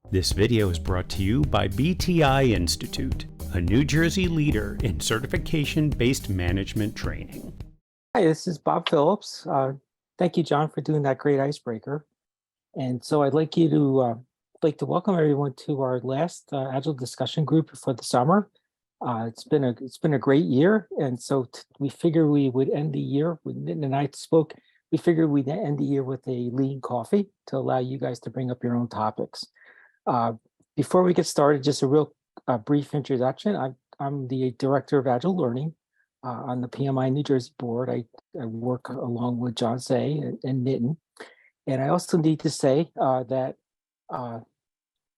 This video is brought to you by BTI Institute, a New Jersey leader in certification-based management training. Hi, this is Bob Phillips. Thank you, John, for doing that great icebreaker. And so I'd like to welcome everyone to our last Agile discussion group for the summer. It's been a great year, and so we figured we would end the year. When Nitin and I spoke, we figured we'd end the year with a lean coffee to allow you guys to bring up your own topics. Before we get started, just a real brief introduction. I'm the Director of Agile Learning on the PMI New Jersey board. I work along with John Say and Nitin. And I also need to say that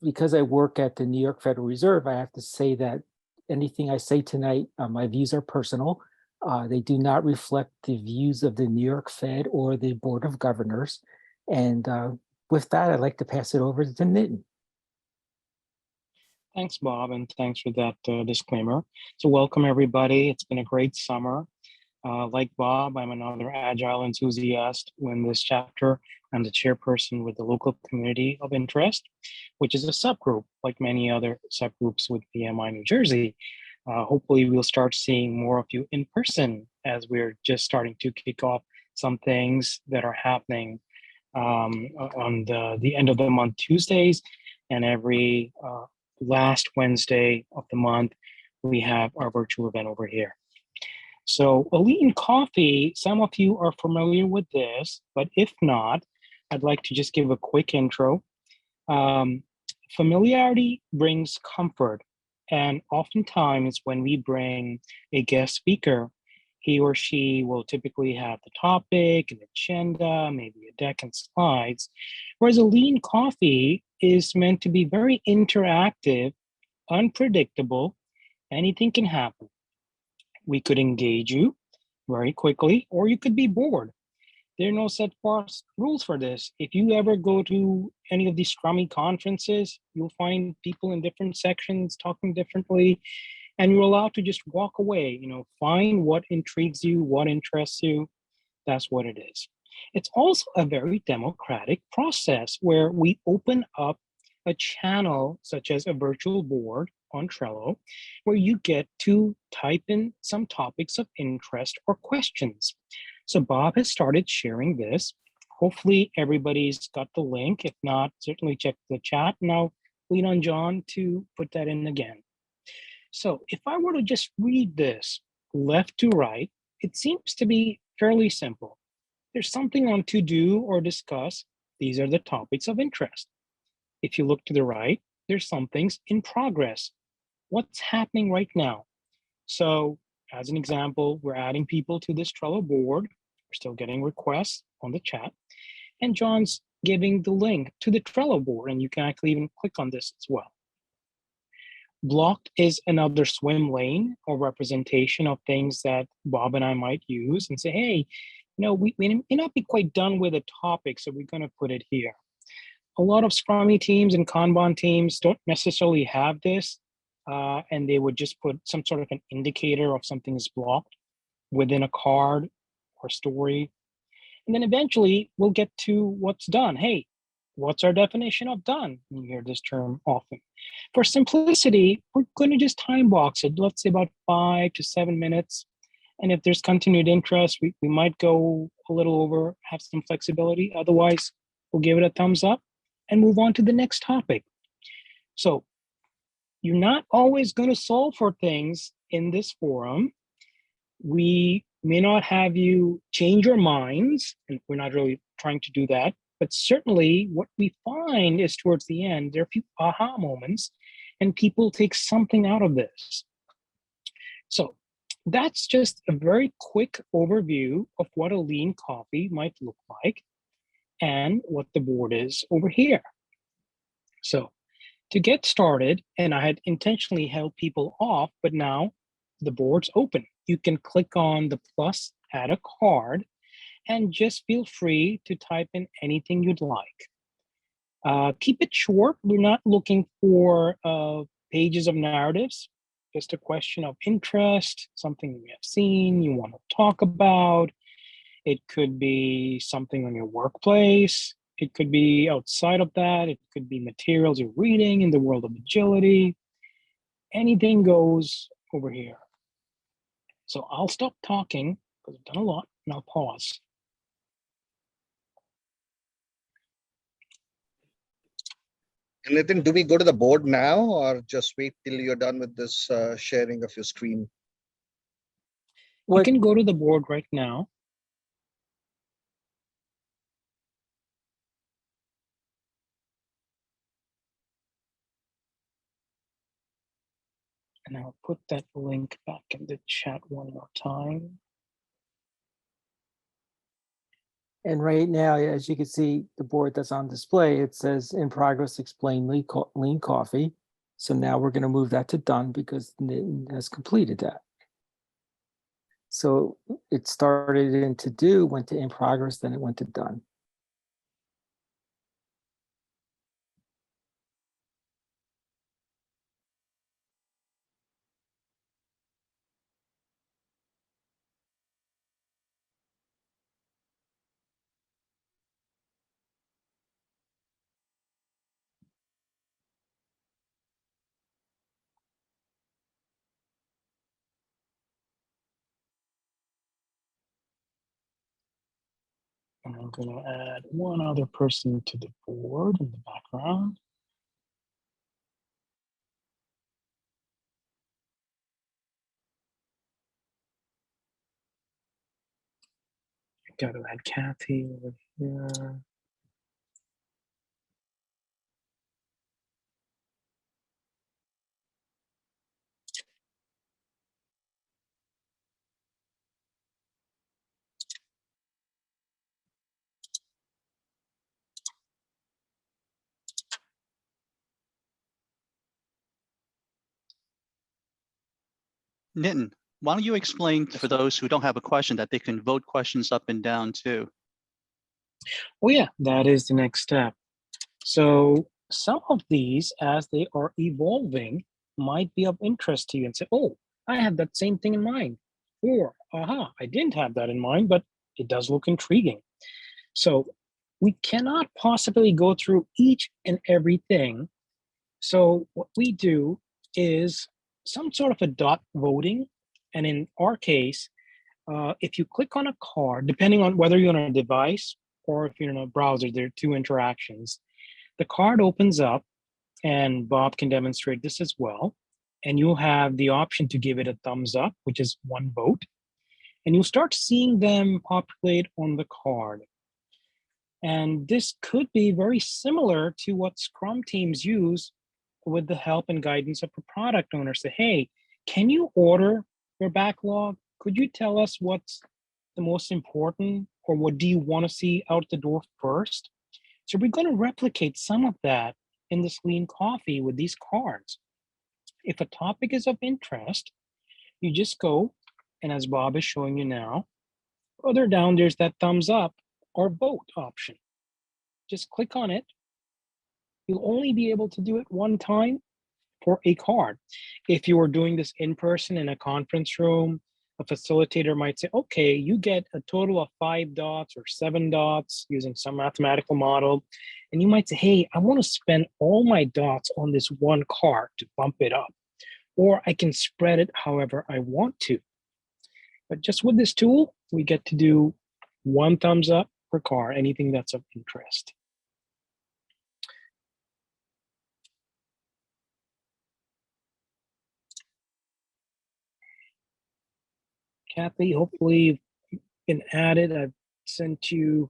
because I work at the New York Federal Reserve, I have to say that anything I say tonight, my views are personal. They do not reflect the views of the New York Fed or the Board of Governors. And with that, I'd like to pass it over to Nitin. Thanks, Bob, and thanks for that disclaimer. So welcome, everybody. It's been a great summer. Like Bob, I'm another Agile enthusiast. In this chapter, I'm the chairperson with the local community of interest, which is a subgroup, like many other subgroups with PMI New Jersey. Hopefully, we'll start seeing more of you in person as we're just starting to kick off some things that are happening on the end of the month Tuesdays, and every last Wednesday of the month, we have our virtual event over here. So a lean coffee, some of you are familiar with this, but if not, I'd like to just give a quick intro. Familiarity brings comfort, and oftentimes when we bring a guest speaker, he or she will typically have the topic, an agenda, maybe a deck and slides, whereas a lean coffee is meant to be very interactive, unpredictable. Anything can happen. We could engage you very quickly, or you could be bored. There are no set forth rules for this. If you ever go to any of these Scrummy conferences, you'll find people in different sections talking differently, and you're allowed to just walk away, find what intrigues you, what interests you. That's what it is. It's also a very democratic process where we open up a channel such as a virtual board on Trello, where you get to type in some topics of interest or questions. So Bob has started sharing this. Hopefully everybody's got the link. If not, certainly check the chat. Now lean on John to put that in again. So if I were to just read this left to right, it seems to be fairly simple. There's something on to do or discuss. These are the topics of interest. If you look to the right, there's some things in progress. What's happening right now? So as an example, we're adding people to this Trello board. We're still getting requests on the chat. And John's giving the link to the Trello board, and you can actually even click on this as well. Blocked is another swim lane or representation of things that Bob and I might use and say, hey, we may not be quite done with a topic, so we're going to put it here. A lot of Scrummy teams and Kanban teams don't necessarily have this, and they would just put some sort of an indicator of something is blocked within a card or story. And then eventually we'll get to what's done. Hey, what's our definition of done? You hear this term often. For simplicity, we're going to just time box it. Let's say about 5 to 7 minutes. And if there's continued interest, we might go a little over, have some flexibility. Otherwise, we'll give it a thumbs up and move on to the next topic. So you're not always going to solve for things in this forum. We may not have you change your minds, and we're not really trying to do that. But certainly what we find is towards the end, there are a few aha moments, and people take something out of this. So that's just a very quick overview of what a lean coffee might look like and what the board is over here. So to get started, and I had intentionally held people off, but now the board's open. You can click on the plus, add a card, and just feel free to type in anything you'd like. Keep it short. We're not looking for pages of narratives, just a question of interest, something you have seen, you want to talk about. It could be something on your workplace. It could be outside of that. It could be materials you're reading in the world of agility. Anything goes over here. So I'll stop talking because I've done a lot, and I'll pause. And Nitin, do we go to the board now or just wait till you're done with this sharing of your screen? You can go to the board right now. And I'll put that link back in the chat one more time. And right now, as you can see, the board that's on display, it says in progress, explain lean coffee. So now we're going to move that to done because Nitin has completed that. So it started in to do, went to in progress, then it went to done. And I'm going to add one other person to the board in the background. Got to add Kathy over here. Nitin, why don't you explain for those who don't have a question that they can vote questions up and down too? Oh yeah, that is the next step. So some of these, as they are evolving, might be of interest to you and say, oh, I have that same thing in mind. Or, aha, I didn't have that in mind, but it does look intriguing. So we cannot possibly go through each and everything. So what we do is some sort of a dot voting. And in our case, if you click on a card, depending on whether you're on a device or if you're in a browser, there are two interactions. The card opens up, and Bob can demonstrate this as well. And you'll have the option to give it a thumbs up, which is one vote. And you'll start seeing them populate on the card. And this could be very similar to what Scrum teams use with the help and guidance of a product owner. Say, hey, can you order your backlog? Could you tell us what's the most important, or what do you want to see out the door first? So we're going to replicate some of that in this lean coffee with these cards. If a topic is of interest, you just go, and as Bob is showing you now, further down, there's that thumbs up or vote option. Just click on it. You'll only be able to do it one time for a card. If you were doing this in person in a conference room, a facilitator might say, okay, you get a total of 5 dots or 7 dots using some mathematical model. And you might say, hey, I want to spend all my dots on this one card to bump it up. Or I can spread it however I want to. But just with this tool, we get to do one thumbs up per card, anything that's of interest. Kathy, hopefully you've been added. I've sent you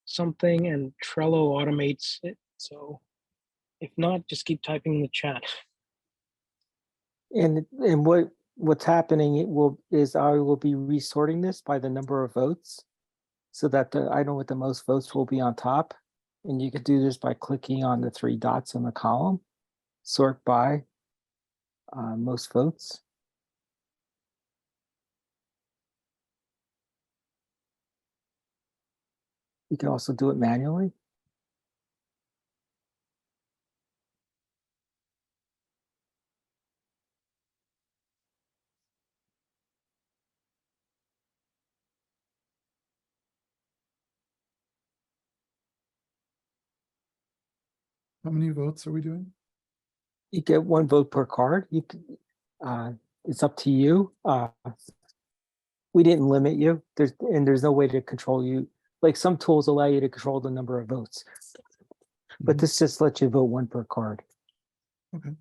something and Trello automates it. So if not, just keep typing in the chat. And what's happening is I will be resorting this by the number of votes so that the item with the most votes will be on top. And you could do this by clicking on the 3 dots in the column, sort by most votes. You can also do it manually. How many votes are we doing? You get 1 vote per card. You can, it's up to you. We didn't limit you. There's no way to control you. Like some tools allow you to control the number of votes, but Mhm. this just lets you vote 1 per card. Okay.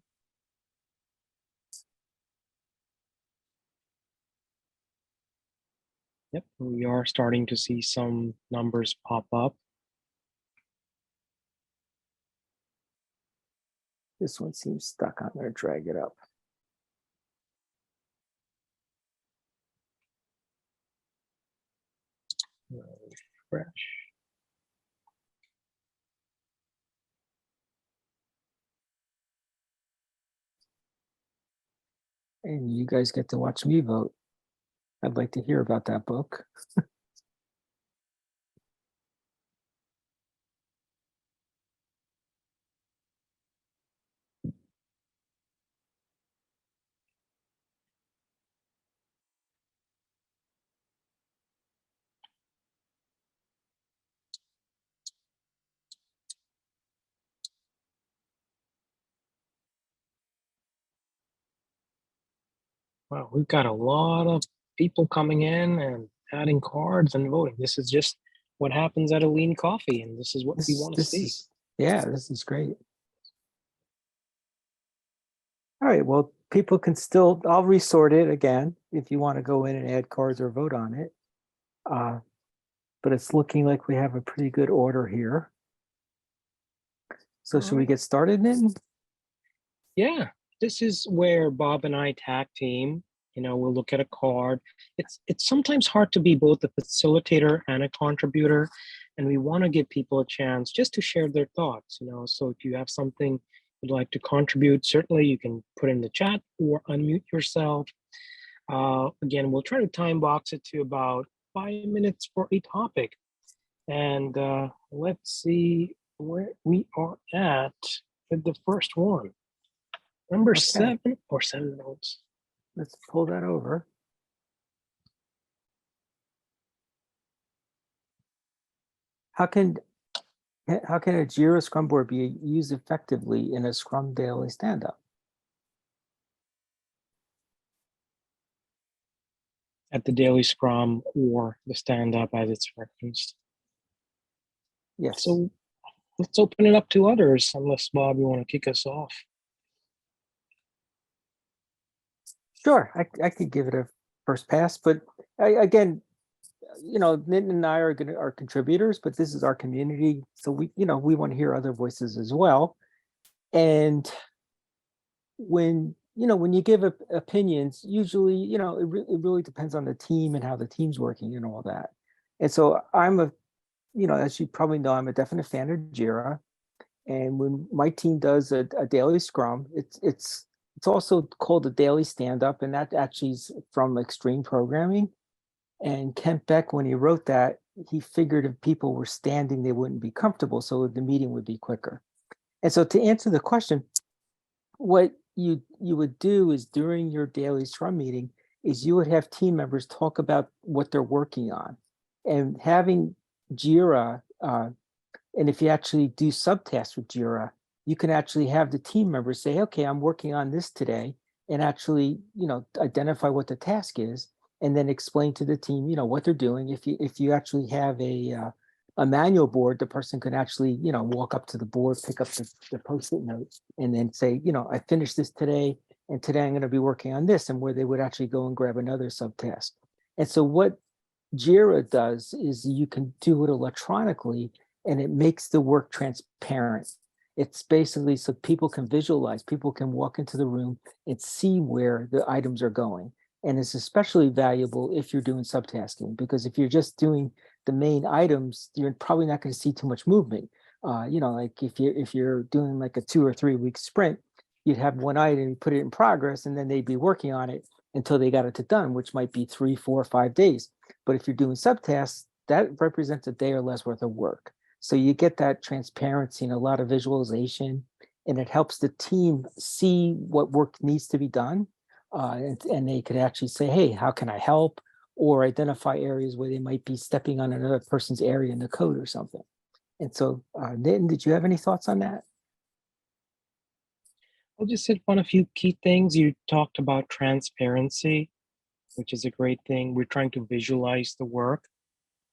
Yep, we are starting to see some numbers pop up. This one seems stuck. I'm going to drag it up. Refresh. And you guys get to watch me vote. I'd like to hear about that book. Wow, we've got a lot of people coming in and adding cards and voting. This is just what happens at a lean coffee, and this is what we want to see. Yeah, this is great. All right, well, people can still, I'll resort it again if you want to go in and add cards or vote on it. But it's looking like we have a pretty good order here. So should we get started then? Yeah, this is where Bob and I tag team. You know, we'll look at a card. It's sometimes hard to be both a facilitator and a contributor, and we want to give people a chance just to share their thoughts. You know, so if you have something you'd like to contribute, certainly you can put in the chat or unmute yourself. Again, we'll try to time box it to about 5 minutes for a topic, and let's see where we are at with the first one. Number Okay. 7 or 7 votes. Let's pull that over. How can a Jira Scrum board be used effectively in a Scrum daily stand-up? At the daily Scrum or the stand-up as it's referenced. Yes. So let's open it up to others, unless Bob, you want to kick us off. Sure, I could give it a first pass, but again, you know, Nitin and I are contributors, but this is our community, so we want to hear other voices as well. And when you give opinions, usually it really depends on the team and how the team's working and all that. And so as you probably know, I'm a definite fan of Jira. And when my team does a daily Scrum, it's also called a daily stand-up, and that actually is from Extreme Programming. And Kent Beck, when he wrote that, he figured if people were standing, they wouldn't be comfortable, so the meeting would be quicker. And so to answer the question, what you would do is during your daily Scrum meeting is you would have team members talk about what they're working on, and having Jira. And if you actually do subtasks with Jira, you can actually have the team members say, okay, I'm working on this today, and actually, identify what the task is, and then explain to the team, what they're doing. If you actually have a manual board, the person can actually, walk up to the board, pick up the Post-it note, and then say, I finished this today, and today I'm going to be working on this, and where they would actually go and grab another subtask. And so what Jira does is you can do it electronically, and it makes the work transparent. It's basically so people can visualize, people can walk into the room and see where the items are going. And it's especially valuable if you're doing subtasking, because if you're just doing the main items, you're probably not going to see too much movement. Like if you're doing like a 2 or 3 week sprint, you'd have one item, you put it in progress, and then they'd be working on it until they got it done, which might be 3, 4, 5 days. But if you're doing subtasks, that represents a day or less worth of work. So you get that transparency and a lot of visualization, and it helps the team see what work needs to be done. And they could actually say, hey, how can I help? Or identify areas where they might be stepping on another person's area in the code or something. And so, Nitin, did you have any thoughts on that? I'll just hit on a few key things. You talked about transparency, which is a great thing. We're trying to visualize the work,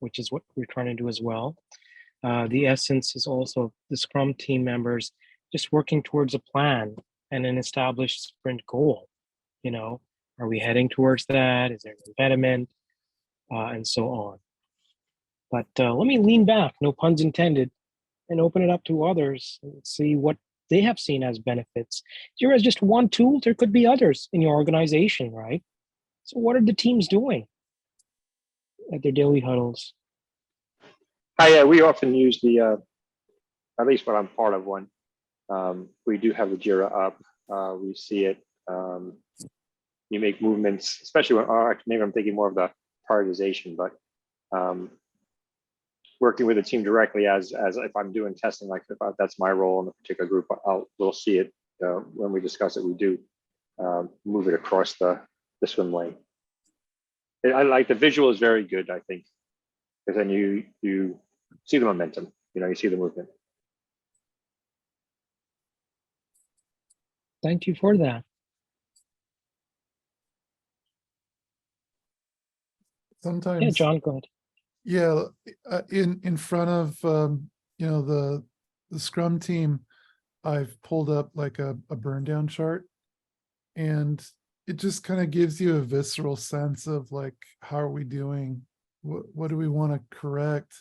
which is what we're trying to do as well. The essence is also the Scrum team members just working towards a plan and an established sprint goal. You know, are we heading towards that? Is there an impediment? And so on. But let me lean back, no puns intended, and open it up to others and see what they have seen as benefits. Jira is just one tool. There could be others in your organization, right? So what are the teams doing at their daily huddles? Hi, we often use the, at least when I'm part of one, we do have the Jira up. We see it. You make movements, especially when, maybe I'm thinking more of the prioritization, but working with the team directly as if I'm doing testing, like if that's my role in a particular group, we'll see it when we discuss it. We do move it across the swim lane. I like the visual is very good, I think, because then you see the momentum, you see the movement. Thank you for that. Sometimes, Yeah, John, go ahead. yeah, in front of the Scrum team, I've pulled up like a burn down chart, and it just kind of gives you a visceral sense of like, how are we doing? What do we want to correct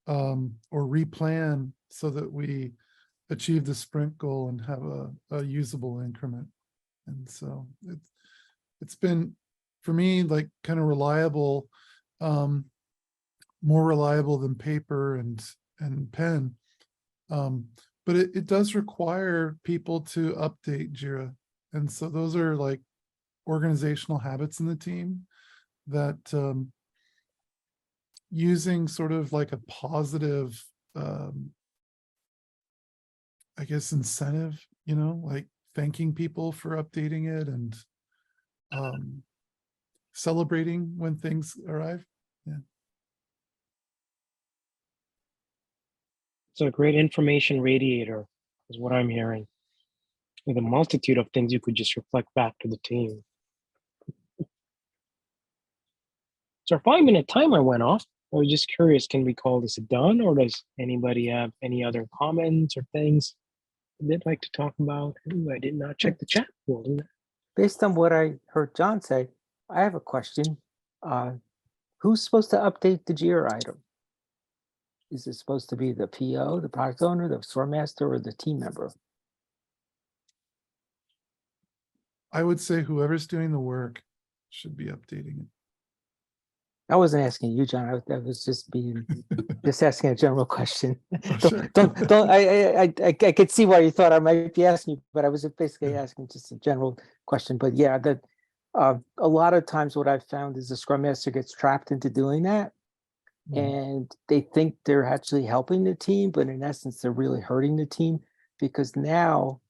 or replan so that we achieve the sprint goal and have a usable increment? And so it's been, for me, like kind of reliable, more reliable than paper and pen. But it does require people to update Jira. And so those are like organizational habits in the team that using sort of like a positive, I guess, incentive, like thanking people for updating it and celebrating when things arrive. Yeah. It's a great information radiator, is what I'm hearing. With a multitude of things you could just reflect back to the team. So our 5-minute timer went off. I was just curious, can we call this done, or does anybody have any other comments or things they'd like to talk about? Ooh, I did not check the chat. Based on what I heard John say, I have a question. Who's supposed to update the Jira item? Is it supposed to be the PO, the product owner, the Scrum Master, or the team member? I would say whoever's doing the work should be updating it. I wasn't asking you, John. I was just asking a general question. Sure. I could see why you thought I might be asking you, but I was basically asking just a general question. But yeah, a lot of times what I've found is the Scrum Master gets trapped into doing that, and they think they're actually helping the team, but in essence, they're really hurting the team, because now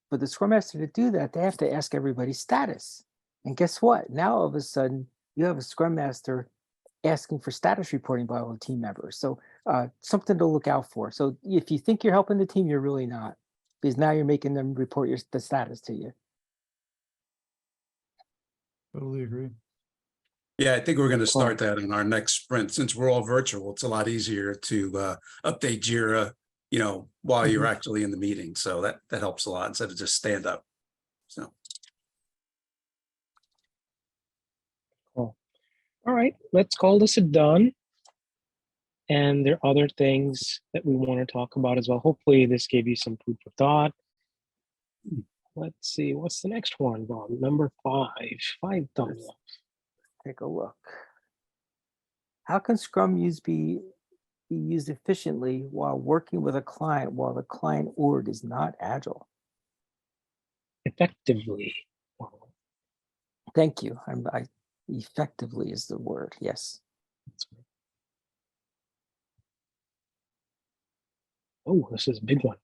for the Scrum Master to do that, they have to ask everybody's status. And guess what? Now all of a sudden, you have a Scrum Master asking for status reporting by all the team members. So something to look out for. So if you think you're helping the team, you're really not, because now you're making them report the status to you. Totally agree. Yeah, I think we're going to start that in our next sprint. Since we're all virtual, it's a lot easier to update Jira, while you're actually in the meeting. So that helps a lot instead of just stand up. So. Cool. All right, let's call this a done. And there are other things that we want to talk about as well. Hopefully this gave you some food for thought. Let's see, what's the next one, Bob? Number 5, 5 thumbs up. Take a look. How can Scrum be used efficiently while working with a client while the client org is not agile? Effectively. Thank you. Effectively is the word. Yes. Oh, this is a big one.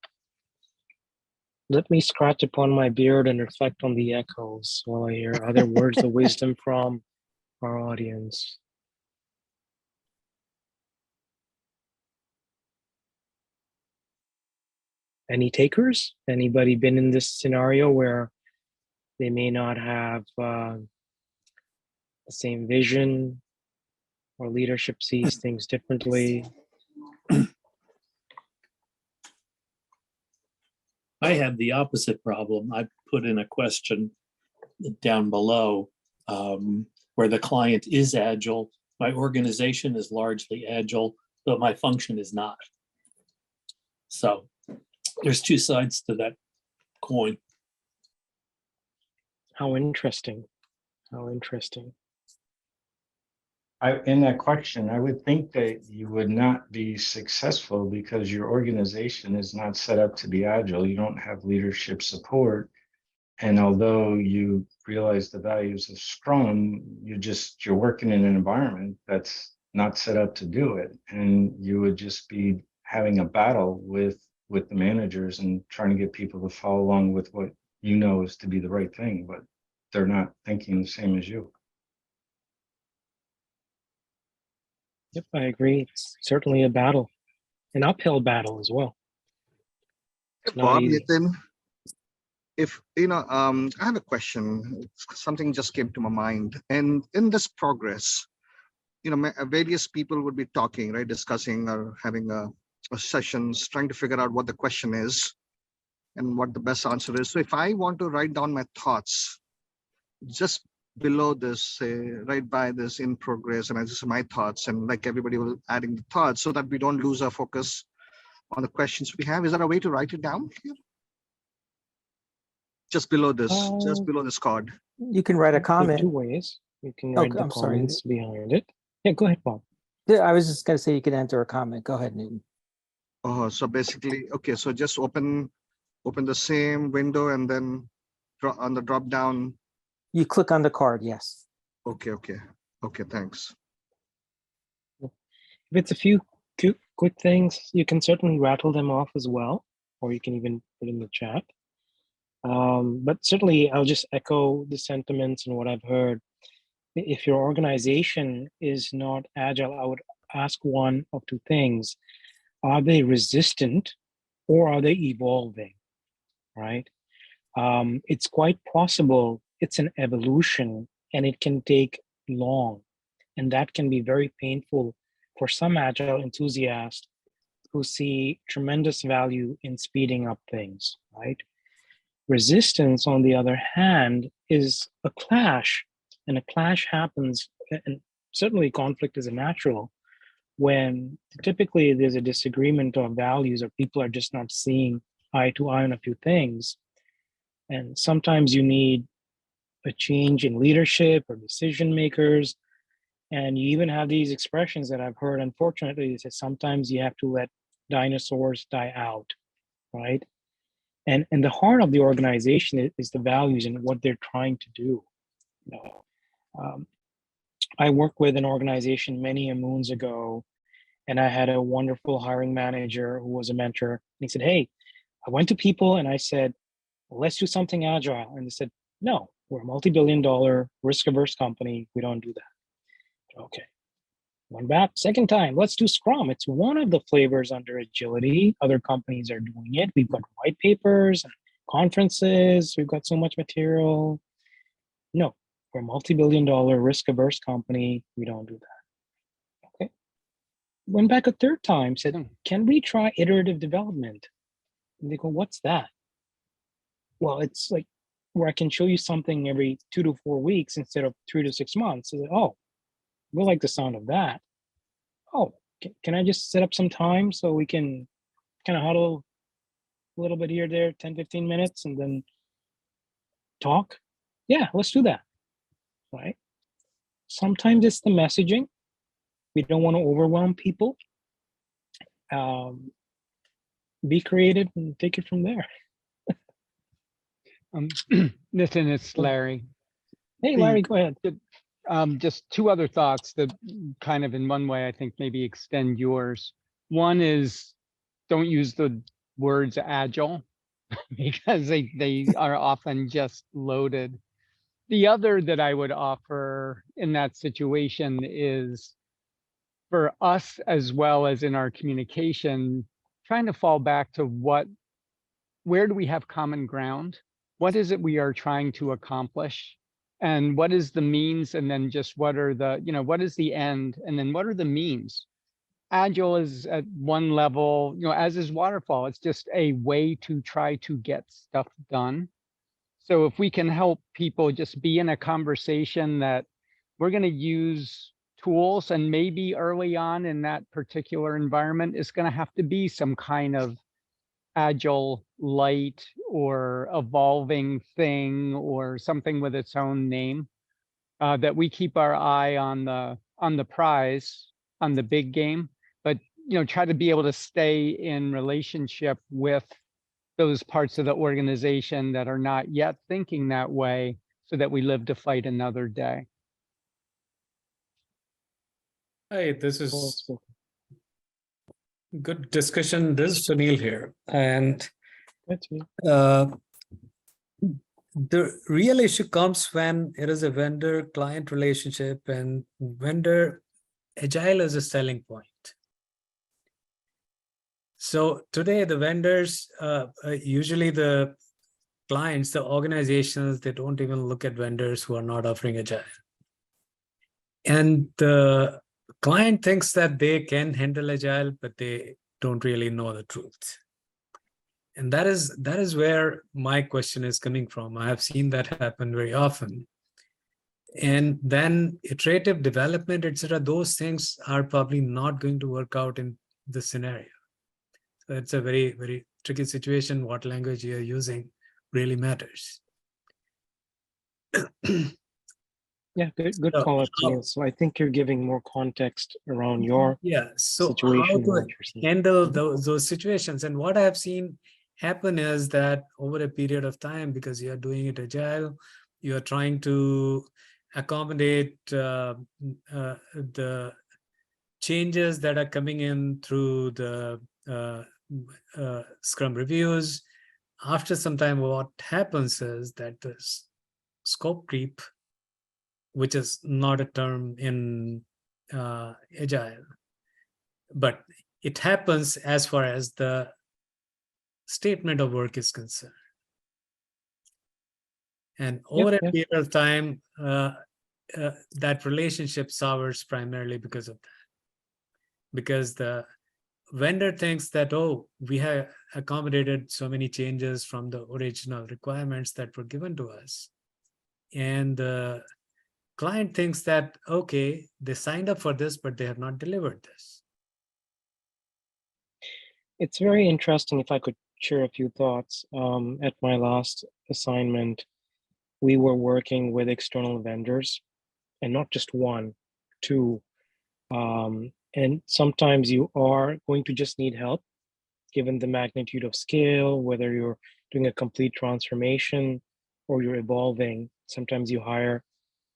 Let me scratch upon my beard and reflect on the echoes while I hear other words of wisdom from our audience. Any takers? Anybody been in this scenario where they may not have the same vision, or leadership sees things differently? I had the opposite problem. I put in a question down below where the client is agile. My organization is largely agile, but my function is not. So there's two sides to that coin. How interesting. How interesting. In that question, I would think that you would not be successful because your organization is not set up to be agile. You don't have leadership support. And although you realize the values of Scrum, you're working in an environment that's not set up to do it. And you would just be having a battle with the managers and trying to get people to follow along with what you know is to be the right thing, but they're not thinking the same as you. Yep, I agree. It's certainly a battle, an uphill battle as well. It's not Bob, easy. Nitin, if I have a question. Something just came to my mind, and in this progress, various people would be talking, right, discussing or having a sessions, trying to figure out what the question is and what the best answer is. So if I want to write down my thoughts, just below this, say, right by this in progress, and I just my thoughts, and like everybody will adding the thoughts so that we don't lose our focus on the questions we have. Is there a way to write it down here? Just below this card. You can write a There are comment. two ways. You can write the I'm sorry. comments behind it. Yeah, go ahead, Bob. Yeah, I was just going to say you can enter a comment. Go ahead, Newton. Oh, so basically, okay, so just open the same window and then on the drop down. You click on the card, yes. Okay, thanks. If it's a few quick things, you can certainly rattle them off as well, or you can even put in the chat. But certainly, I'll just echo the sentiments and what I've heard. If your organization is not agile, I would ask one of two things. Are they resistant or are they evolving, right? It's quite possible it's an evolution and it can take long. And that can be very painful for some agile enthusiasts who see tremendous value in speeding up things, right? Resistance, on the other hand, is a clash, and a clash happens, and certainly conflict is a natural, when typically there's a disagreement of values or people are just not seeing eye to eye on a few things. And sometimes you need a change in leadership or decision makers. And you even have these expressions that I've heard, unfortunately, that sometimes you have to let dinosaurs die out, right? And the heart of the organization is the values and what they're trying to do. I worked with an organization many moons ago, and I had a wonderful hiring manager who was a mentor. And he said, hey, I went to people and I said, well, let's do something agile. And they said, no, we're a multi-billion-dollar risk-averse company. We don't do that. Okay. Went back, second time, let's do Scrum. It's one of the flavors under agility. Other companies are doing it. We've got white papers and conferences. We've got so much material. No, we're a multi-billion-dollar risk-averse company. We don't do that. Okay. Went back a third time, said, can we try iterative development? And they go, what's that? Well, it's like where I can show you something every 2 to 4 weeks instead of 3 to 6 months. So, oh, we'll like the sound of that. Oh, can I just set up some time so we can kind of huddle a little bit here, there, 10, 15 minutes and then talk? Yeah, let's do that, right? Sometimes it's the messaging. We don't want to overwhelm people. Be creative and take it from there. Nitin, it's Larry. Hey, Larry, go ahead. Just two other thoughts that kind of in one way, I think maybe extend yours. One is don't use the words agile because they are often just loaded. The other that I would offer in that situation is for us, as well as in our communication, trying to fall back to what where do we have common ground? What is it we are trying to accomplish? And what is the means? And then just what are the, what is the end? And then what are the means? Agile is at one level, as is waterfall. It's just a way to try to get stuff done. So if we can help people just be in a conversation that we're going to use tools, and maybe early on in that particular environment is going to have to be some kind of agile, light, or evolving thing, or something with its own name, that we keep our eye on the prize, on the big game, but try to be able to stay in relationship with those parts of the organization that are not yet thinking that way, so that we live to fight another day. Hi, this Well is spoken. good discussion. This is Sunil here. And That's me. the real issue comes when it is a vendor-client relationship, and vendor agile is a selling point. So today the vendors, usually the clients, the organizations, they don't even look at vendors who are not offering agile. And the client thinks that they can handle agile, but they don't really know the truth. And that is where my question is coming from. I have seen that happen very often. And then iterative development, etc., those things are probably not going to work out in this scenario. So it's a very, very tricky situation. What language you're using really matters. Yeah, good So call out, Sunil. So I think you're giving more context around your so how situation and to what you're saying. handle those situations? And what I have seen happen is that over a period of time, because you are doing it agile, you are trying to accommodate the changes that are coming in through the Scrum reviews. After some time, what happens is that the scope creep, which is not a term in agile, but it happens as far as the statement of work is concerned. And over a period of time, that relationship sours primarily because of that. Because the vendor thinks that, oh, we have accommodated so many changes from the original requirements that were given to us. And the client thinks that, okay, they signed up for this, but they have not delivered this. It's very interesting. If I could share a few thoughts. At my last assignment, we were working with external vendors, and not just one, two. And sometimes you are going to just need help, given the magnitude of scale, whether you're doing a complete transformation or you're evolving. Sometimes you hire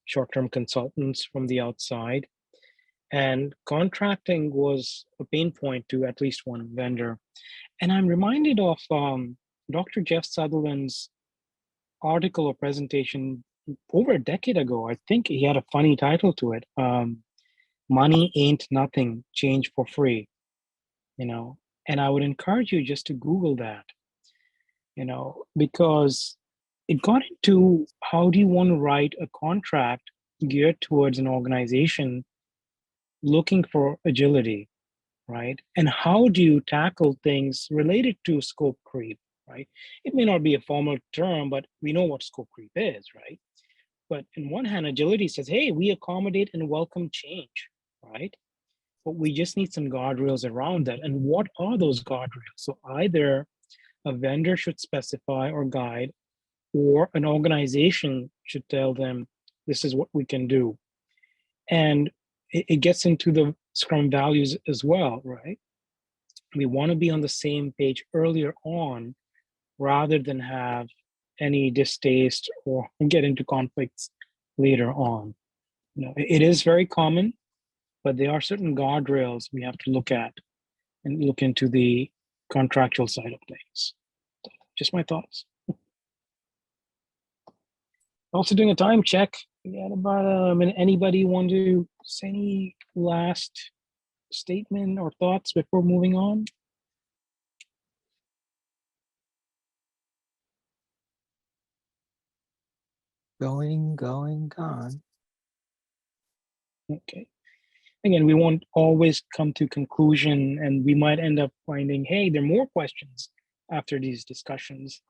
short-term consultants from the outside. And contracting was a pain point to at least one vendor. And I'm reminded of Dr. Jeff Sutherland's article or presentation over a decade ago. I think he had a funny title to it. Money ain't nothing, change for free. And I would encourage you just to Google that, because it got into how do you want to write a contract geared towards an organization looking for agility, right? And how do you tackle things related to scope creep, right? It may not be a formal term, but we know what scope creep is, right? But in one hand, agility says, hey, we accommodate and welcome change, right? But we just need some guardrails around that. And what are those guardrails? So either a vendor should specify or guide, or an organization should tell them, this is what we can do. And it gets into the Scrum values as well, right? We want to be on the same page earlier on, rather than have any distaste or get into conflicts later on. It is very common, but there are certain guardrails we have to look at and look into the contractual side of things. Just my thoughts. Also doing a time check. We got about a minute. Anybody want to say any last statement or thoughts before moving on? Going, gone. Okay. Again, we won't always come to conclusion, and we might end up finding, hey, there are more questions after these discussions.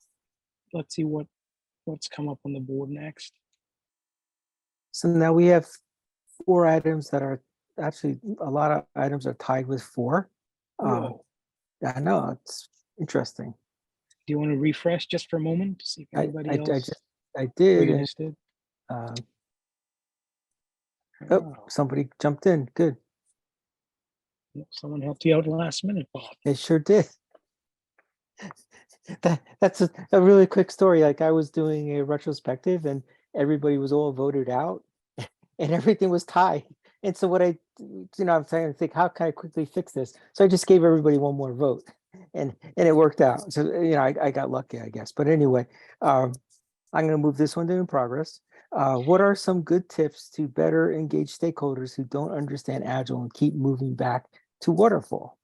Let's see what's come up on the board next. So now we have 4 items that are actually, a lot of items are tied with 4. Whoa. I know, it's interesting. Do you want to refresh just for a moment to see if I anybody else did. really And, did? oh, Wow. somebody jumped in. Good. Someone helped you out last minute, Bob. It sure did. That's a really quick story. Like, I was doing a retrospective and everybody was all voted out and everything was tied. And so what I'm trying to think, how can I quickly fix this? So I just gave everybody one more vote and it worked out. So, I got lucky, I guess. But anyway, I'm going to move this one to in progress. What are some good tips to better engage stakeholders who don't understand Agile and keep moving back to waterfall?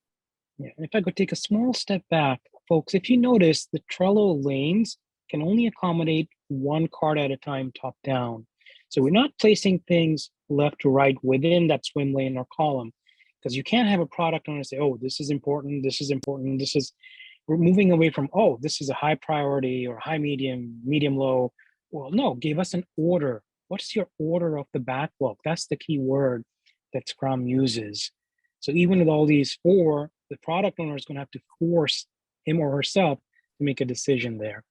Yeah, and if I could take a small step back, folks, if you notice, the Trello lanes can only accommodate 1 card at a time, top down. So we're not placing things left to right within that swim lane or column, because you can't have a product owner say, oh, this is important, this is important, we're moving away from, oh, this is a high priority or high medium, medium low. Well, no, give us an order. What's your order of the backlog? That's the key word that Scrum uses. So even with all these 4, the product owner is going to have to force him or herself to make a decision there.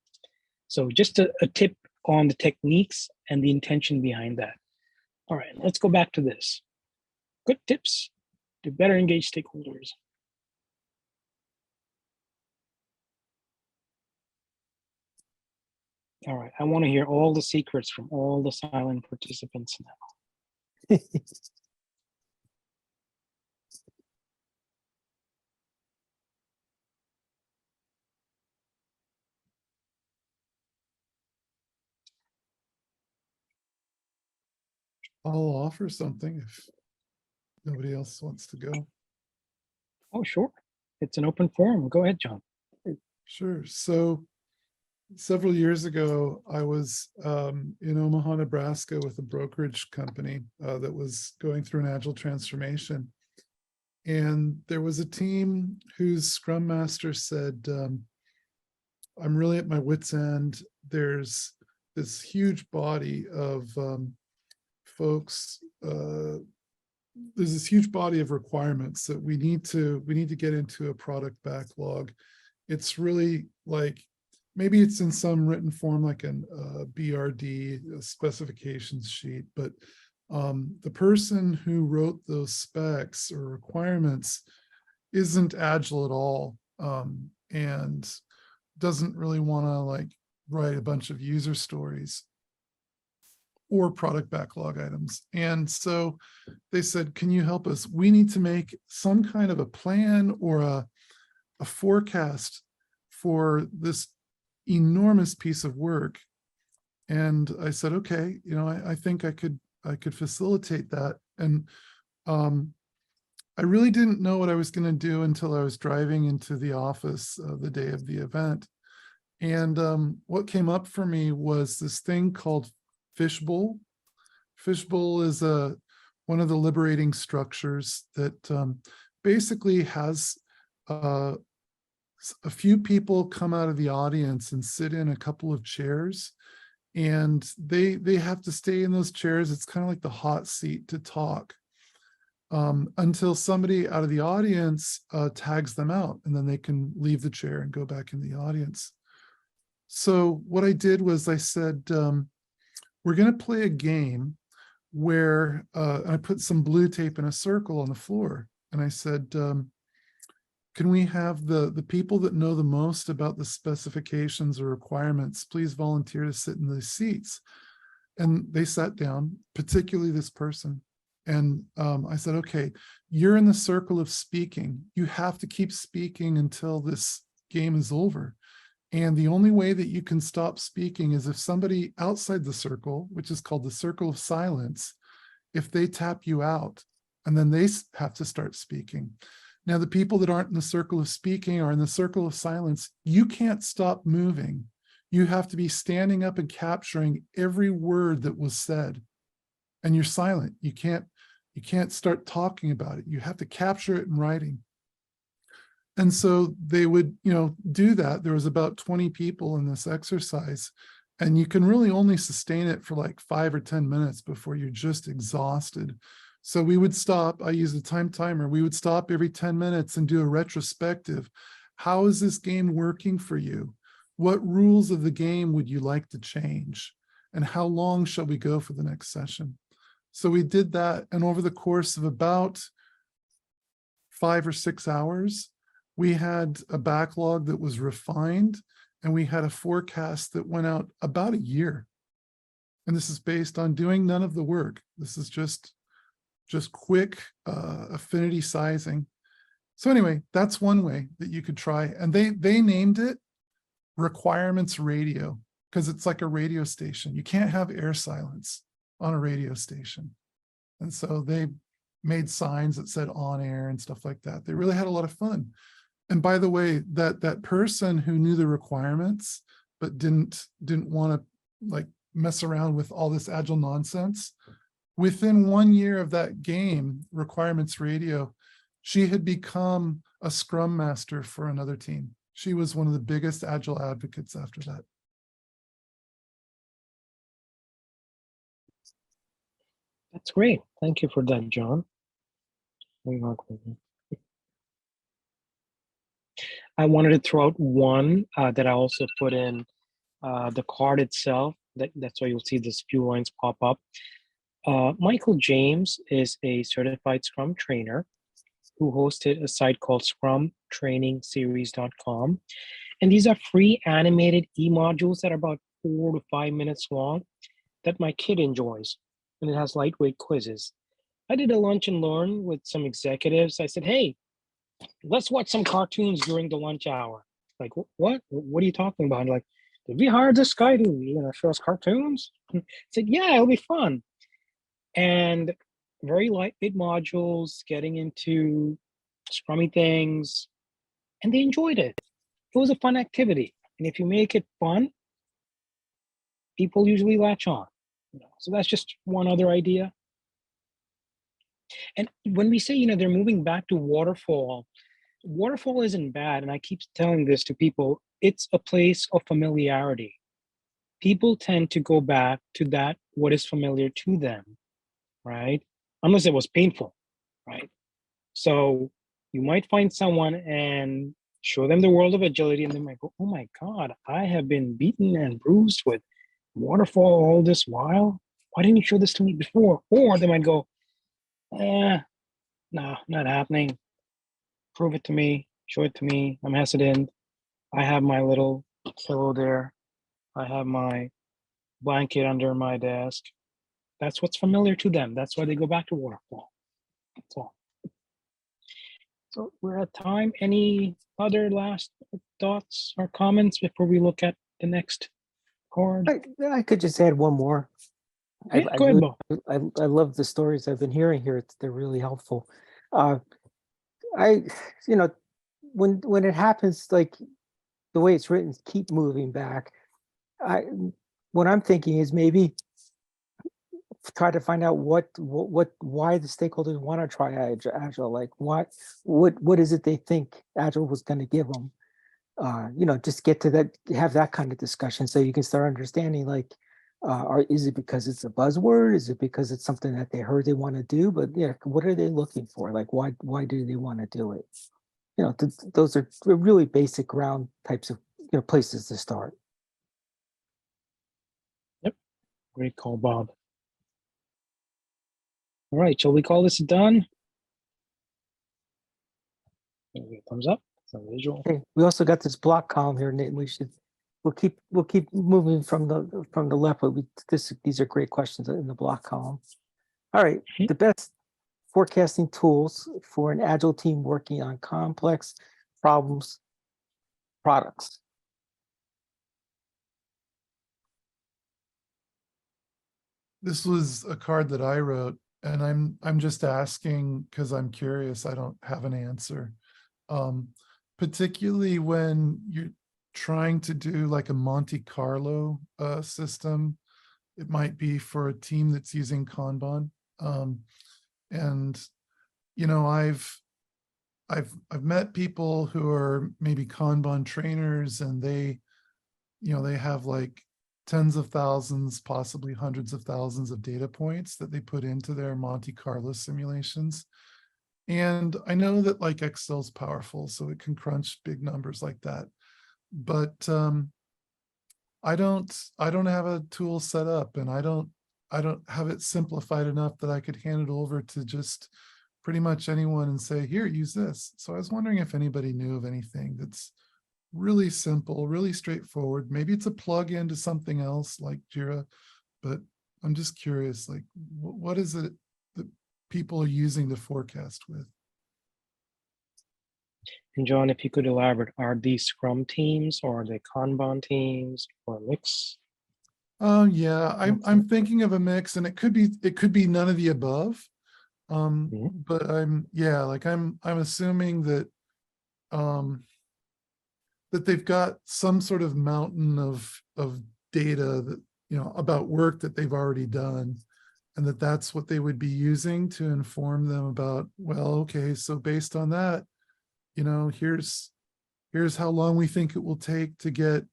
So just a tip on the techniques and the intention behind that. All right, let's go back to this. Good tips to better engage stakeholders. All right, I want to hear all the secrets from all the silent participants now. I'll offer something if nobody else wants to go. Oh, sure. It's an open forum. Go ahead, John. Sure. So several years ago, I was in Omaha, Nebraska with a brokerage company that was going through an agile transformation. And there was a team whose scrum master said, I'm really at my wit's end. There's this huge body of folks. There's this huge body of requirements that we need to get into a product backlog. It's really like, maybe it's in some written form like an BRD, a specifications sheet, but the person who wrote those specs or requirements isn't agile at all, and doesn't really want to like write a bunch of user stories or product backlog items. And so they said, can you help us? We need to make some kind of a plan or a forecast for this enormous piece of work. And I said, okay, I think I could facilitate that. And I really didn't know what I was going to do until I was driving into the office the day of the event. And what came up for me was this thing called Fishbowl. Fishbowl is one of the liberating structures that basically has a few people come out of the audience and sit in a couple of chairs, and they have to stay in those chairs. It's kind of like the hot seat to talk until somebody out of the audience tags them out, and then they can leave the chair and go back in the audience. So what I did was I said, we're going to play a game where I put some blue tape in a circle on the floor. And I said, can we have the people that know the most about the specifications or requirements, please volunteer to sit in these seats? And they sat down, particularly this person. And I said, okay, you're in the circle of speaking. You have to keep speaking until this game is over. And the only way that you can stop speaking is if somebody outside the circle, which is called the circle of silence, if they tap you out, and then they have to start speaking. Now, the people that aren't in the circle of speaking are in the circle of silence. You can't stop moving. you have to be standing up and capturing every word that was said. And you're silent. You can't start talking about it. You have to capture it in writing. And so they would, do that. There was about 20 people in this exercise, and you can really only sustain it for like 5 or 10 minutes before you're just exhausted. So we would stop. I use a time timer. We would stop every 10 minutes and do a retrospective. How is this game working for you? What rules of the game would you like to change? And how long shall we go for the next session? So we did that. And over the course of about 5 or 6 hours, we had a backlog that was refined, and we had a forecast that went out about a year. And this is based on doing none of the work. This is just quick affinity sizing. So anyway, that's one way that you could try. And they named it requirements radio, because it's like a radio station. You can't have air silence on a radio station. And so they made signs that said on air and stuff like that. They really had a lot of fun. And by the way, that person who knew the requirements but didn't want to like mess around with all this agile nonsense, within 1 year of that game, Requirements Radio, she had become a scrum master for another team. She was one of the biggest agile advocates after that. That's great. Thank you for that, John. I wanted to throw out one that I also put in the card itself. That's why you'll see this few lines pop up. Michael James is a certified Scrum trainer who hosted a site called scrumtrainingseries.com. And these are free animated e-modules that are about 4 to 5 minutes long that my kid enjoys. And it has lightweight quizzes. I did a lunch and learn with some executives. I said, hey, let's watch some cartoons during the lunch hour. Like, what? What are you talking about? Like, did we hire this guy to show us cartoons? I said, yeah, it'll be fun. And very lightweight modules, getting into scrummy things, and they enjoyed it. It was a fun activity. And if you make it fun, people usually latch on. So that's just one other idea. And when we say, they're moving back to waterfall isn't bad. And I keep telling this to people, it's a place of familiarity. People tend to go back to that, what is familiar to them, right? Unless it was painful, right? So you might find someone and show them the world of agility, and they might go, oh my God, I have been beaten and bruised with waterfall all this while. Why didn't you show this to me before? Or they might go, no, not happening. Prove it to me, show it to me. I'm hesitant. I have my little pillow there. I have my blanket under my desk. That's what's familiar to them. That's why they go back to waterfall. That's all. So we're at time. Any other last thoughts or comments before we look at the next card? I could just add one more. Yeah, go ahead, Bo. I love the stories I've been hearing here. They're really helpful. When it happens, like the way it's written, keep moving back. What I'm thinking is maybe try to find out why the stakeholders want to try Agile. Like what is it they think Agile was going to give them? Just get to that, have that kind of discussion, so you can start understanding, like, is it because it's a buzzword? Is it because it's something that they heard they want to do? But yeah, what are they looking for? Like, why do they want to do it? Those are really basic ground types of places to start. Yep, great call, Bob. All right, shall we call this done? Thumbs up. Visual. Okay, we also got this block column here, Nate. We'll keep moving from the left, but these are great questions in the block column. All right, the best forecasting tools for an agile team working on complex products. This was a card that I wrote, and I'm just asking because I'm curious. I don't have an answer. Particularly when trying to do like a Monte Carlo system. It might be for a team that's using Kanban. And you know, I've met people who are maybe Kanban trainers, and they, you know, they have like tens of thousands, possibly hundreds of thousands of data points that they put into their Monte Carlo simulations. And I know that like Excel's powerful, so it can crunch big numbers like that. But I don't have a tool set up, and I don't have it simplified enough that I could hand it over to just pretty much anyone and say, here, use this. So I was wondering if anybody knew of anything that's really simple, really straightforward. Maybe it's a plug-in to something else like Jira, but I'm just curious, like, what is it that people are using to forecast with? And John, if you could elaborate, are these Scrum teams or are they Kanban teams or a mix? Yeah, I'm thinking of a mix, and it could be none of the above. But I'm assuming that that they've got some sort of mountain of data that, you know, about work that they've already done, and that's what they would be using to inform them about, well, okay, so based on that, you know, here's how long we think it will take to get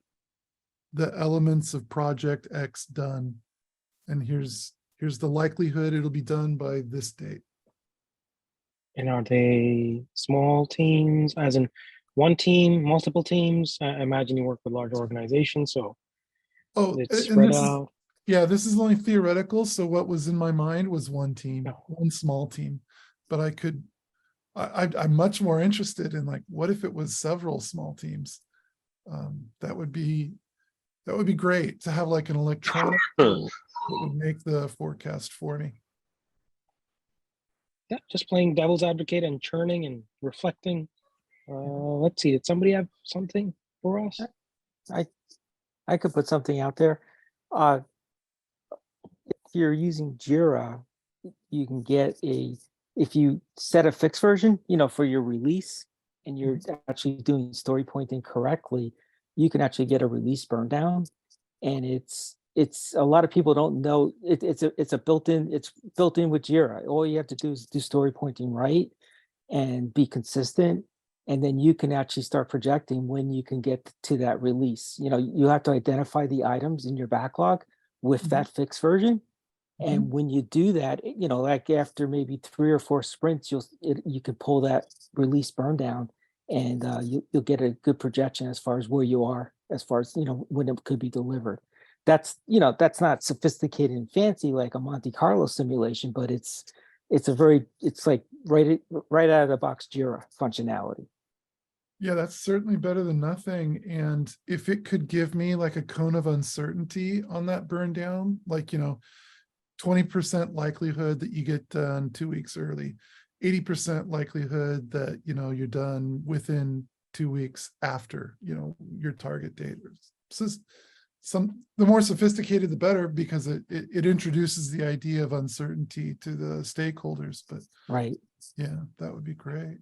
the elements of project X done, and here's the likelihood it'll be done by this date. And are they small teams, as in one team, multiple teams? I imagine you work with large organizations, so it's spread out. This is only theoretical. So what was in my mind was one team, one small team. But I'm much more interested in, like, what if it was several small teams? That would be great to have like an electronic tool that would make the forecast for me. Yeah, just playing devil's advocate and churning and reflecting. Let's see, did somebody have something for us? I could put something out there. If you're using Jira, you can get if you set a fixed version, you know, for your release, and you're actually doing story pointing correctly, you can actually get a release burn down. And it's a lot of people don't know it's built in with Jira. All you have to do is do story pointing right and be consistent, and then you can actually start projecting when you can get to that release. You know, you have to identify the items in your backlog with that fixed version. And when you do that, you know, like after maybe 3 or 4 sprints, you can pull that release burn down, and you'll get a good projection as far as where you are, as far as, you know, when it could be delivered. That's, you know, that's not sophisticated and fancy like a Monte Carlo simulation, but it's like right out of the box Jira functionality. Yeah, that's certainly better than nothing. And if it could give me like a cone of uncertainty on that burn down, like, you know, 20% likelihood that you get done 2 weeks early, 80% likelihood that, you know, you're done within 2 weeks after, you know, your target date. So the more sophisticated, the better, because it introduces the idea of uncertainty to the stakeholders. But right, yeah, that would be great.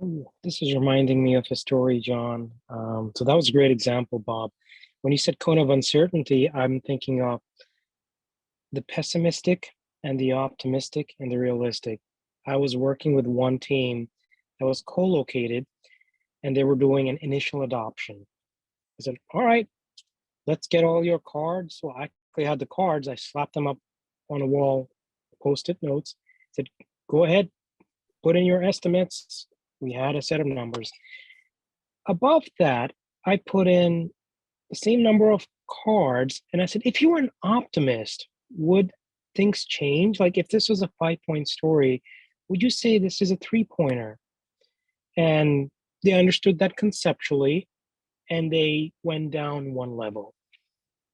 Ooh, this is reminding me of a story, John. So that was a great example, Bob. When you said cone of uncertainty, I'm thinking of the pessimistic and the optimistic and the realistic. I was working with one team that was co-located, and they were doing an initial adoption. I said, all right, let's get all your cards. So I actually had the cards. I slapped them up on a wall, Post-it notes. I said, go ahead, put in your estimates. We had a set of numbers. Above that, I put in the same number of cards. And I said, if you were an optimist, would things change? Like if this was a 5-point story, would you say this is a 3-pointer? And they understood that conceptually, and they went down 1 level.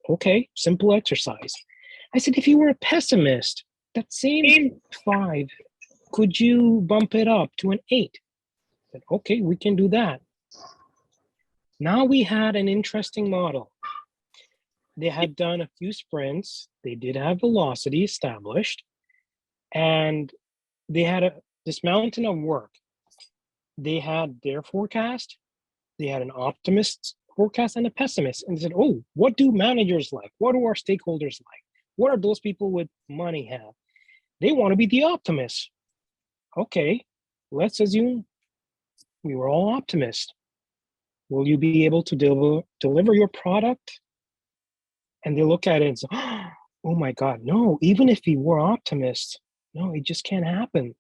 Okay, simple exercise. I said, if you were a pessimist, that same 5, could you bump it up to an 8? I said, okay, we can do that. Now we had an interesting model. They had done a few sprints. They did have velocity established, and they had this mountain of work. They had their forecast. They had an optimist forecast and a pessimist, and said, oh, what do managers like? What do our stakeholders like? What are those people with money have? They want to be the optimists. Okay, let's assume we were all optimists. Will you be able to deliver your product? And they look at it and say, oh my God, no, even if we were optimists, no, it just can't happen.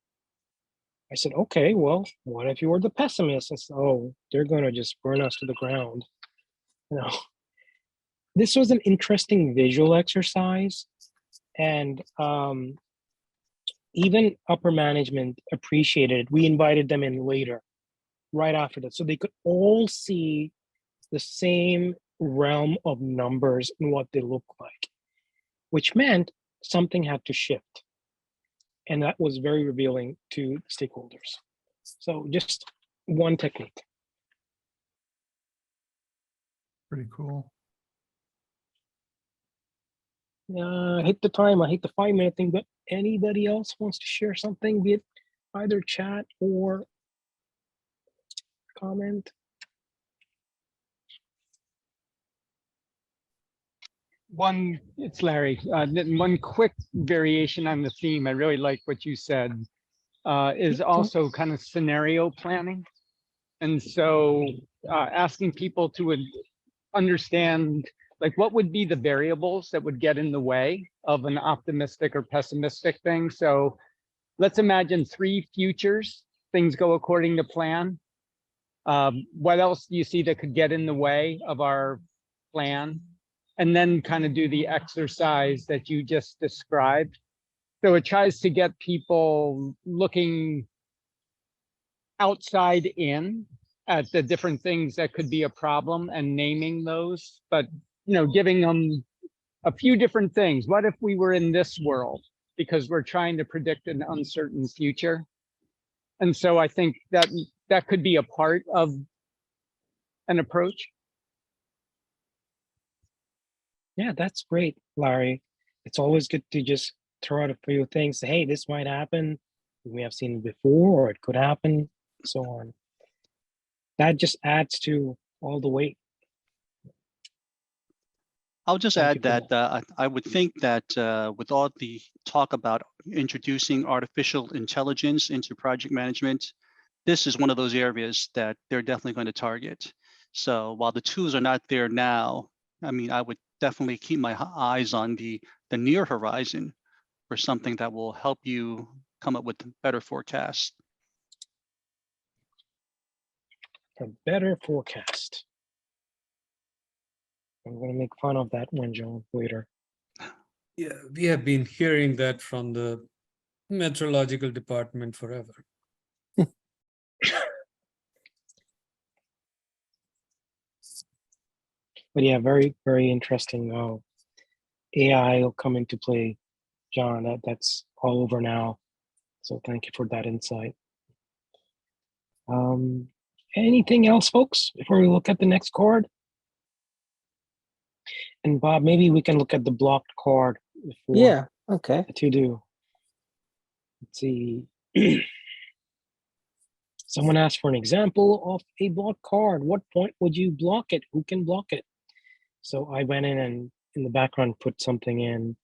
I said, okay, well, what if you were the pessimist? And said, oh, they're going to just burn us to the ground. You know, this was an interesting visual exercise, and even upper management appreciated it. We invited them in later, right after that, so they could all see the same realm of numbers and what they look like, which meant something had to shift. And that was very revealing to stakeholders. So just one technique. Pretty cool. I hate the time. I hate the 5-minute thing, but anybody else wants to share something, be it either chat or comment? It's Larry. One quick variation on the theme. I really like what you said, is also kind of scenario planning. And so asking people to understand, like, what would be the variables that would get in the way of an optimistic or pessimistic thing. So let's imagine 3 futures, things go according to plan. What else do you see that could get in the way of our plan? And then kind of do the exercise that you just described. So it tries to get people looking outside in at the different things that could be a problem and naming those, but giving them a few different things. What if we were in this world? Because we're trying to predict an uncertain future. And so I think that could be a part of an approach. Yeah, that's great, Larry. It's always good to just throw out a few things. Say, hey, this might happen. We have seen it before, or it could happen, so on. That just adds to all the weight. I'll just add that I would think that with all the talk about introducing artificial intelligence into project management, this is one of those areas that they're definitely going to target. So while the tools are not there now, I mean, I would definitely keep my eyes on the near horizon for something that will help you come up with better forecasts. A better forecast. I'm going to make fun of that one, John, later. Yeah, we have been hearing that from the meteorological department forever. But yeah, very, very interesting. AI will come into play, John. That's all over now. So thank you for that insight. Anything else, folks, before we look at the next card? And Bob, maybe we can look at the blocked card before. Yeah, okay. To do. Let's see. Someone asked for an example of a blocked card. What point would you block it? Who can block it? So I went in and in the background put something in.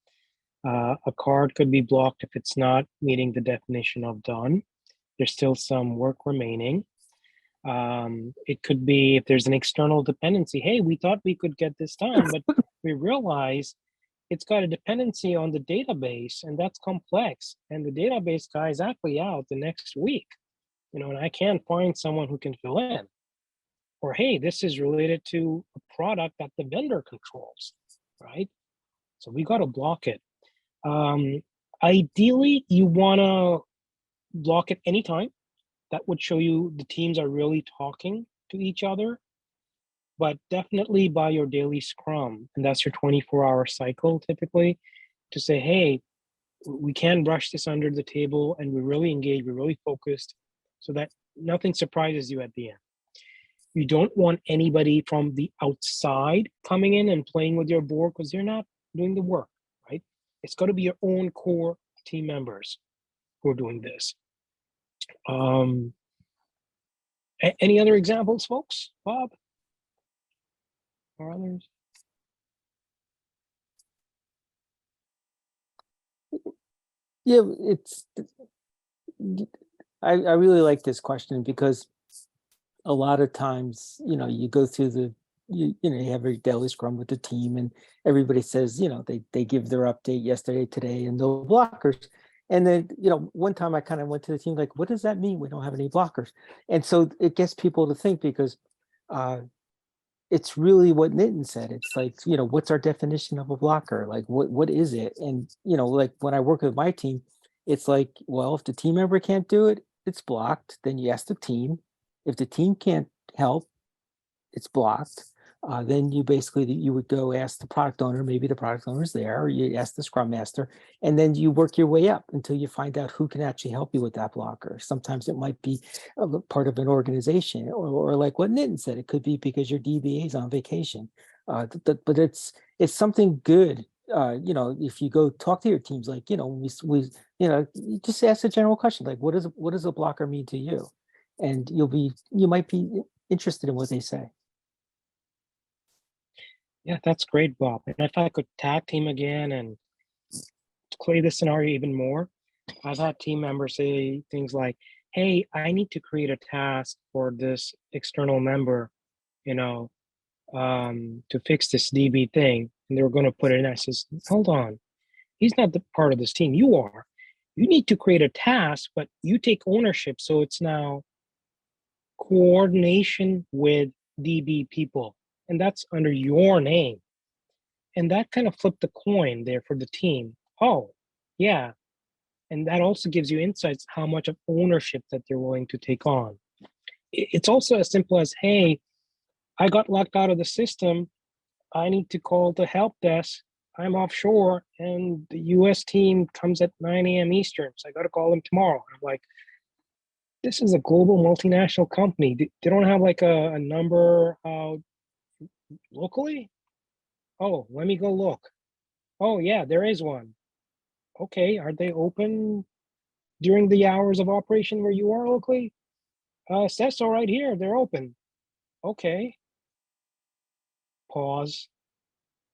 A card could be blocked if it's not meeting the definition of done. There's still some work remaining. It could be if there's an external dependency. Hey, we thought we could get this done, but we realize it's got a dependency on the database, and that's complex. And the database guy is actually out the next week, and I can't find someone who can fill in. Or, hey, this is related to a product that the vendor controls, right? So we got to block it. Ideally, you want to block it anytime. That would show you the teams are really talking to each other, but definitely by your daily scrum, and that's your 24-hour cycle typically, to say, hey, we can't brush this under the table, and we're really engaged, we're really focused, so that nothing surprises you at the end. You don't want anybody from the outside coming in and playing with your board because they're not doing the work, right? It's got to be your own core team members who are doing this. Any other examples, folks? Bob? or others? Yeah, I really like this question because a lot of times, you go through you have your daily scrum with the team and everybody says, they give their update yesterday, today, and no blockers. And then, one time I kind of went to the team like, what does that mean? We don't have any blockers. And so it gets people to think because it's really what Nitin said. It's like, what's our definition of a blocker? Like, what is it? And, like when I work with my team, it's like, well, if the team member can't do it, it's blocked. Then you ask the team. If the team can't help, it's blocked. Then you would go ask the product owner, maybe the product owner is there, or you ask the scrum master, and then you work your way up until you find out who can actually help you with that blocker. Sometimes it might be part of an organization, or like what Nitin said, it could be because your DBA is on vacation. But it's something good. If you go talk to your teams, like, we you just ask a general question, like, what does a blocker mean to you? And you might be interested in what they say. Yeah, that's great, Bob. And if I could tag team again and play this scenario even more, I've had team members say things like, hey, I need to create a task for this external member, to fix this DB thing. And they were going to put it in. I says, hold on, he's not the part of this team. You are. You need to create a task, but you take ownership. So it's now coordination with DB people. And that's under your name. And that kind of flipped the coin there for the team. Oh, yeah. And that also gives you insights how much of ownership that they're willing to take on. It's also as simple as, hey, I got locked out of the system. I need to call the help desk. I'm offshore and the US team comes at 9 a.m. Eastern. So I got to call them tomorrow. I'm like, this is a global multinational company. They don't have like a number locally? Oh, let me go look. Oh, yeah, there is one. Okay, are they open during the hours of operation where you are locally? Says so right here, they're open. Okay. Pause.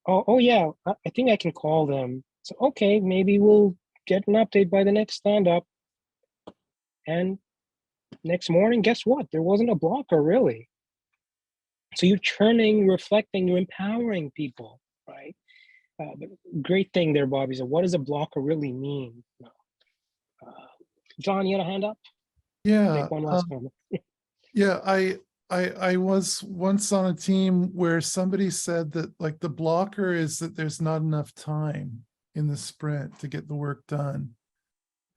Oh yeah, I think I can call them. So, okay, maybe we'll get an update by the next stand-up. And next morning, guess what? There wasn't a blocker, really. So you're churning, reflecting, you're empowering people, right? But great thing there, Bobby. So what does a blocker really mean? John, you had a hand up? Yeah. Make one last comment. Yeah, I was once on a team where somebody said that like the blocker is that there's not enough time in the sprint to get the work done.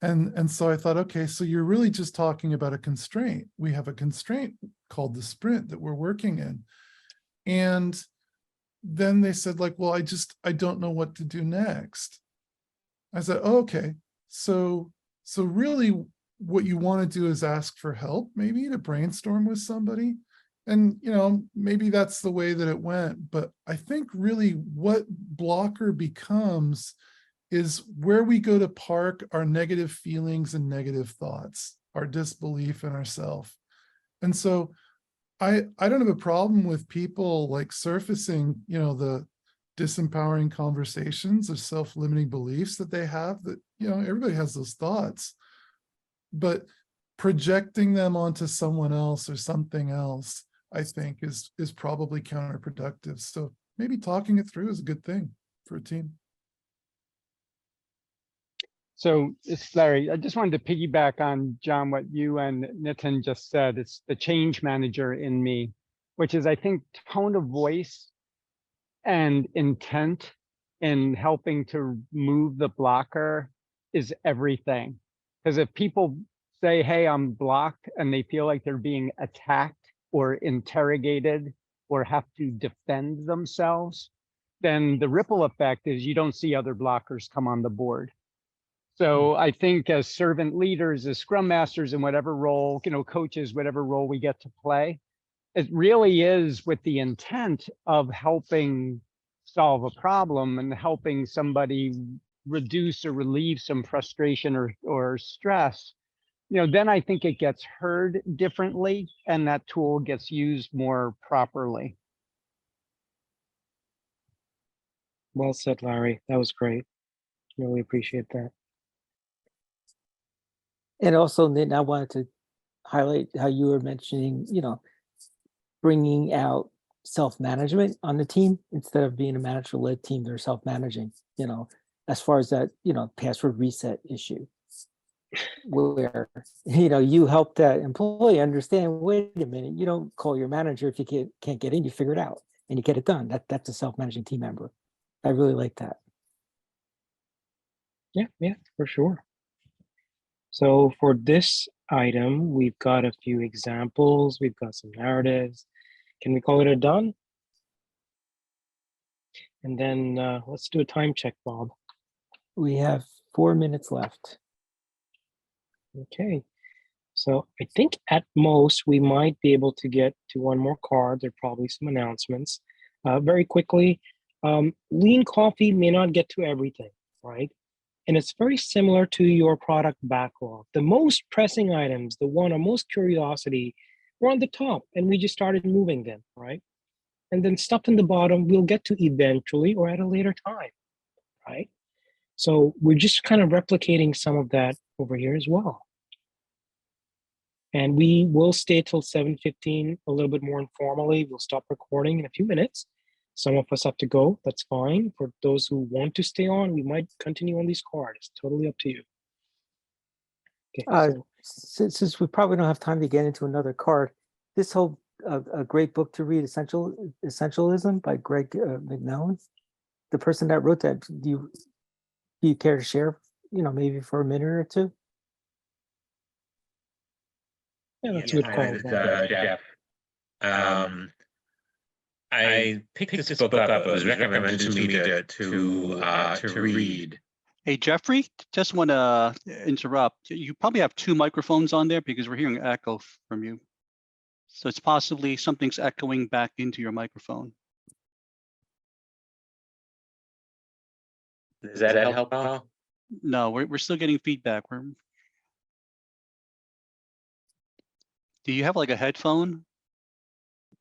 And so I thought, okay, so you're really just talking about a constraint. We have a constraint called the sprint that we're working in. And then they said like, well, I don't know what to do next. I said, oh, okay, so really what you want to do is ask for help, maybe to brainstorm with somebody. And, maybe that's the way that it went. But I think really what blocker becomes is where we go to park our negative feelings and negative thoughts, our disbelief in ourselves. And so I don't have a problem with people like surfacing, the disempowering conversations or self-limiting beliefs that they have, that, everybody has those thoughts, but projecting them onto someone else or something else, I think is probably counterproductive. So maybe talking it through is a good thing for a team. So it's Larry, I just wanted to piggyback on John, what you and Nitin just said. It's the change manager in me, which is, I think, tone of voice and intent in helping to move the blocker is everything. Because if people say, hey, I'm blocked, and they feel like they're being attacked or interrogated or have to defend themselves, then the ripple effect is you don't see other blockers come on the board. So I think as servant leaders, as scrum masters in whatever role, coaches, whatever role we get to play, it really is with the intent of helping solve a problem and helping somebody reduce or relieve some frustration or stress. Then I think it gets heard differently and that tool gets used more properly. Well said, Larry. That was great. Really appreciate that. And also, Nitin, I wanted to highlight how you were mentioning, bringing out self-management on the team instead of being a manager-led team, they're self-managing, as far as that, password reset issue. Where, you help that employee understand, wait a minute, you don't call your manager if you can't get in, you figure it out and you get it done. That's a self-managing team member. I really like that. Yeah, for sure. So for this item, we've got a few examples. We've got some narratives. Can we call it a done? And then let's do a time check, Bob. We have 4 minutes left. Okay. So I think at most we might be able to get to one more card. There are probably some announcements. Very quickly, Lean Coffee may not get to everything, right? And it's very similar to your product backlog. The most pressing items, the one of most curiosity, were on the top, and we just started moving them, right? And then stuff in the bottom we'll get to eventually or at a later time, right? So we're just kind of replicating some of that over here as well. And we will stay till 7:15, a little bit more informally. We'll stop recording in a few minutes. Some of us have to go, that's fine. For those who want to stay on, we might continue on these cards. It's totally up to you. Okay, so Since we probably don't have time to get into another card, this whole a great book to read, Essentialism by Greg McMillan, the person that wrote that, do you care to share, maybe for a minute or two? Yeah, that's a good call. Jeff. I picked this book up. It was recommended to me to read. Hey, Jeffrey, just want to interrupt. You probably have 2 microphones on there because we're hearing echo from you. So it's possibly something's echoing back into your microphone. Does that help, Paul? No, we're still getting feedback. Do you have like a headphone?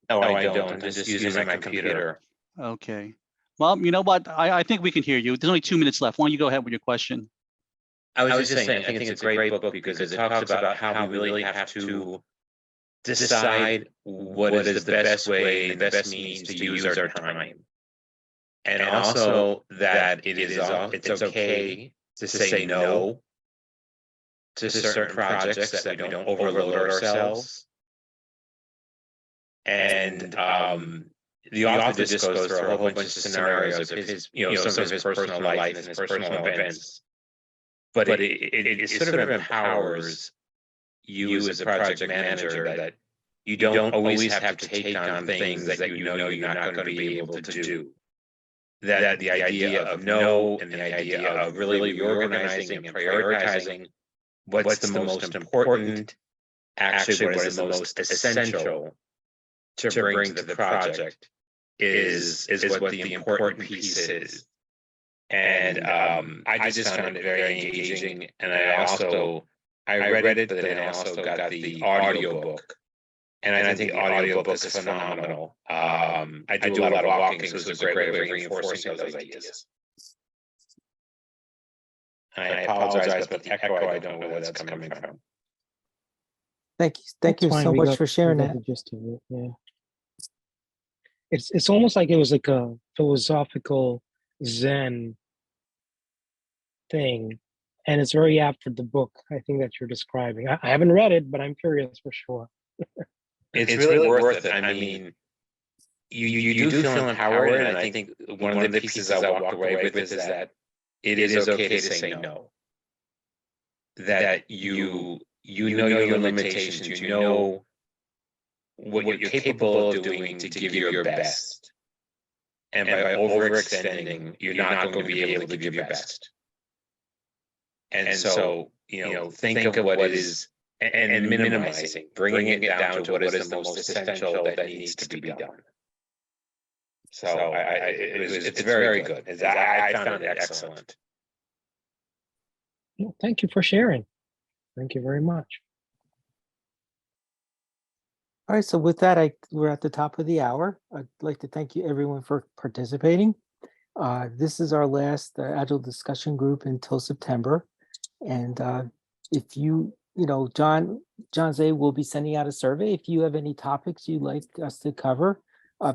No, I don't. I'm just using my computer. Okay. Well, you know what? I think we can hear you. There's only 2 minutes left. Why don't you go ahead with your question? I was just saying, I think it's a great book because it talks about how we really have to decide what is the best way and the best means to use our time. And also that it's okay to say no to certain projects that we don't overload ourselves. And the author just goes through a whole bunch of scenarios of his, some of his personal life and his personal events. But it sort of empowers you as a project manager that you don't always have to take on things that you know you're not going to be able to do. That the idea of no and the idea of really reorganizing and prioritizing what's the most important, actually what is the most essential to bring to the project is what the important piece is. And I just found it very engaging. And I read it, but then I also got the audio book. And I think the audio book is phenomenal. I do a lot of walking, so it's a great way of reinforcing those ideas. And I apologize about the echo. I don't know where that's coming from. Thank you so much for sharing that. Yeah. It's almost like it was like a philosophical Zen thing, and it's very apt for the book I think that you're describing. I haven't read it, but I'm curious for sure. It's really worth it. I mean, you do feel empowered, and I think one of the pieces I walked away with is that it is okay to say no. That you know your limitations, you know what you're capable of doing to give your best. And by overextending, you're not going to be able to give your best. And so, think of what is, and minimizing, bringing it down to what is the most essential that needs to be done. So it's very good. I found it excellent. Well, thank you for sharing. Thank you very much. All right, so with that, we're at the top of the hour. I'd like to thank you everyone for participating. This is our last Agile discussion group until September. And if you know, John Zay will be sending out a survey. If you have any topics you'd like us to cover,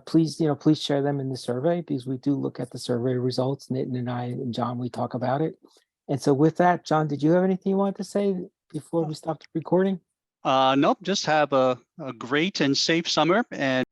please share them in the survey, because we do look at the survey results. Nitin and I and John, we talk about it. And so with that, John, did you have anything you wanted to say before we stopped recording? Nope, just have a great and safe summer, and